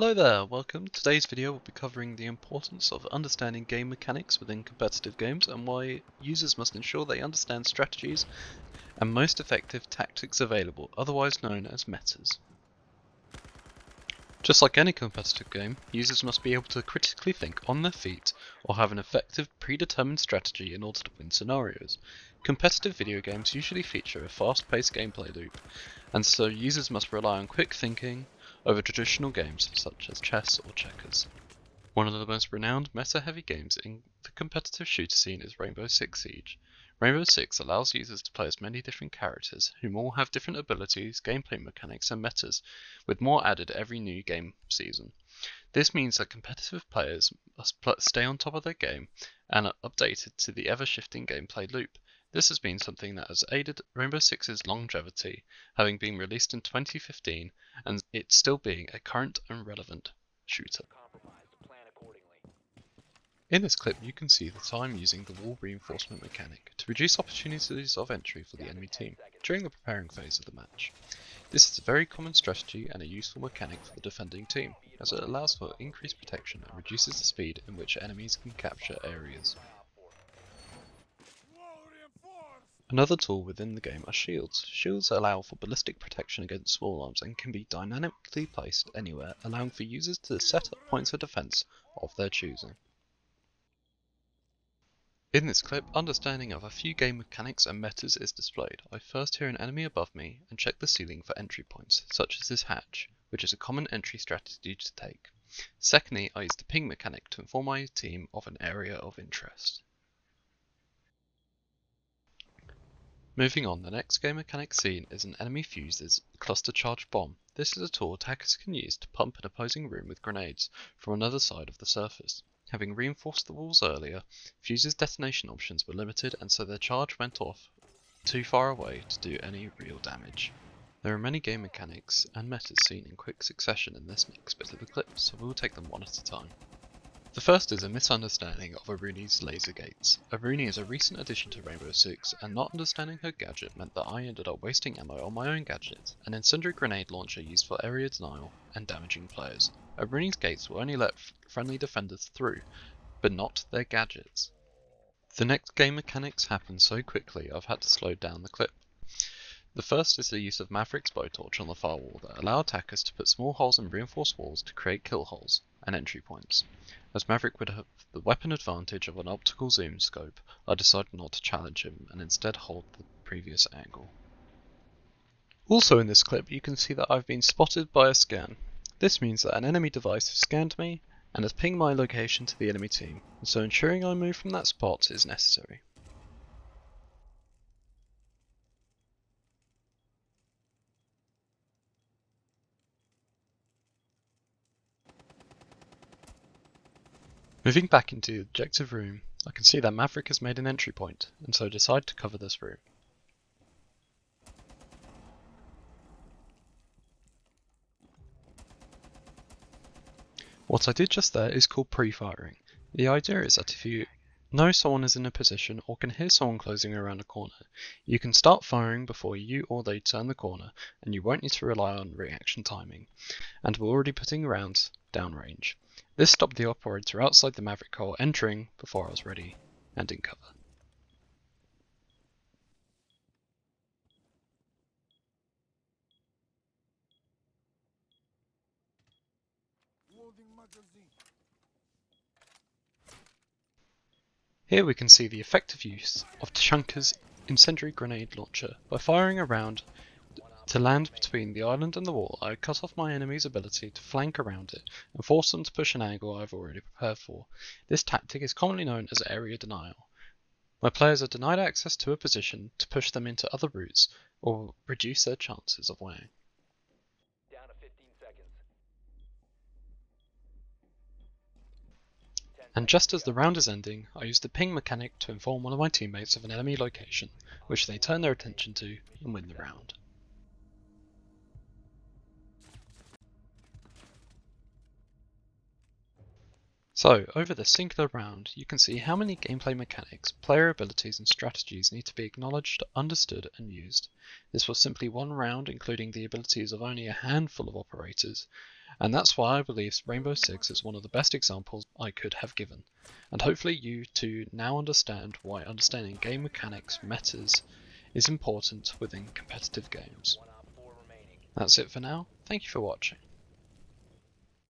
Hello there, welcome. Today's video will be covering the importance of understanding game mechanics within competitive games and why users must ensure they understand strategies and most effective tactics available, otherwise known as metas. Just like any competitive game, users must be able to critically think on their feet or have an effective predetermined strategy in order to win scenarios. Competitive video games usually feature a fast-paced gameplay loop, and so users must rely on quick thinking over traditional games such as chess or checkers. One of the most renowned meta-heavy games in the competitive shooter scene is Rainbow Six Siege. Rainbow Six allows users to play as many different characters, whom all have different abilities, gameplay mechanics and metas, with more added every new game season. This means that competitive players must stay on top of their game and are updated to the ever-shifting gameplay loop. This has been something that has aided Rainbow Six's longevity, having been released in 2015 and it still being a current and relevant shooter. In this clip you can see that I'm using the wall reinforcement mechanic to reduce opportunities of entry for the enemy team during the preparing phase of the match. This is a very common strategy and a useful mechanic for the defending team, as it allows for increased protection and reduces the speed in which enemies can capture areas. Another tool within the game are shields. Shields allow for ballistic protection against small arms and can be dynamically placed anywhere, allowing for users to set up points of defense of their choosing. In this clip, understanding of a few game mechanics and metas is displayed. I first hear an enemy above me and check the ceiling for entry points, such as this hatch, which is a common entry strategy to take. Secondly, I use the ping mechanic to inform my team of an area of interest. Moving on, the next game mechanic seen is an enemy fuse's cluster charge bomb. This is a tool attackers can use to pump an opposing room with grenades from another side of the surface. Having reinforced the walls earlier, fuse's detonation options were limited and so their charge went off too far away to do any real damage. There are many game mechanics and metas seen in quick succession in this next bit of the clip, so we will take them one at a time. The first is a misunderstanding of Aruni's laser gates. Aruni is a recent addition to Rainbow Six, and not understanding her gadget meant that I ended up wasting ammo on my own gadget, an incendiary grenade launcher used for area denial and damaging players. Aruni's gates will only let friendly defenders through, but not their gadgets. The next game mechanics happen so quickly I've had to slow down the clip. The first is the use of Maverick's blowtorch on the far wall that allow attackers to put small holes in reinforced walls to create kill holes and entry points. As Maverick would have the weapon advantage of an optical zoom scope, I decided not to challenge him and instead hold the previous angle. Also in this clip you can see that I've been spotted by a scan. This means that an enemy device has scanned me and has pinged my location to the enemy team, and so ensuring I move from that spot is necessary. Moving back into the objective room, I can see that Maverick has made an entry point, and so decide to cover this room. What I did just there is called pre-firing. The idea is that if you know someone is in a position or can hear someone closing around a corner, you can start firing before you or they turn the corner, and you won't need to rely on reaction timing, and we're already putting rounds downrange. This stopped the operator outside the Maverick hole entering before I was ready and in cover. Here we can see the effective use of Chunker's incendiary grenade launcher. By firing a round to land between the island and the wall, I cut off my enemy's ability to flank around it and force them to push an angle I've already prepared for. This tactic is commonly known as area denial, where players are denied access to a position to push them into other routes or reduce their chances of winning. Down to 15 seconds. And just as the round is ending, I use the ping mechanic to inform one of my teammates of an enemy location, which they turn their attention to and win the round. So, over this singular round, you can see how many gameplay mechanics, player abilities and strategies need to be acknowledged, understood and used. This was simply one round including the abilities of only a handful of operators, And that's why I believe Rainbow Six is one of the best examples I could have given. And hopefully you too now understand why understanding game mechanics metas is important within competitive games. One op 4 remaining. That's it for now. Thank you for watching.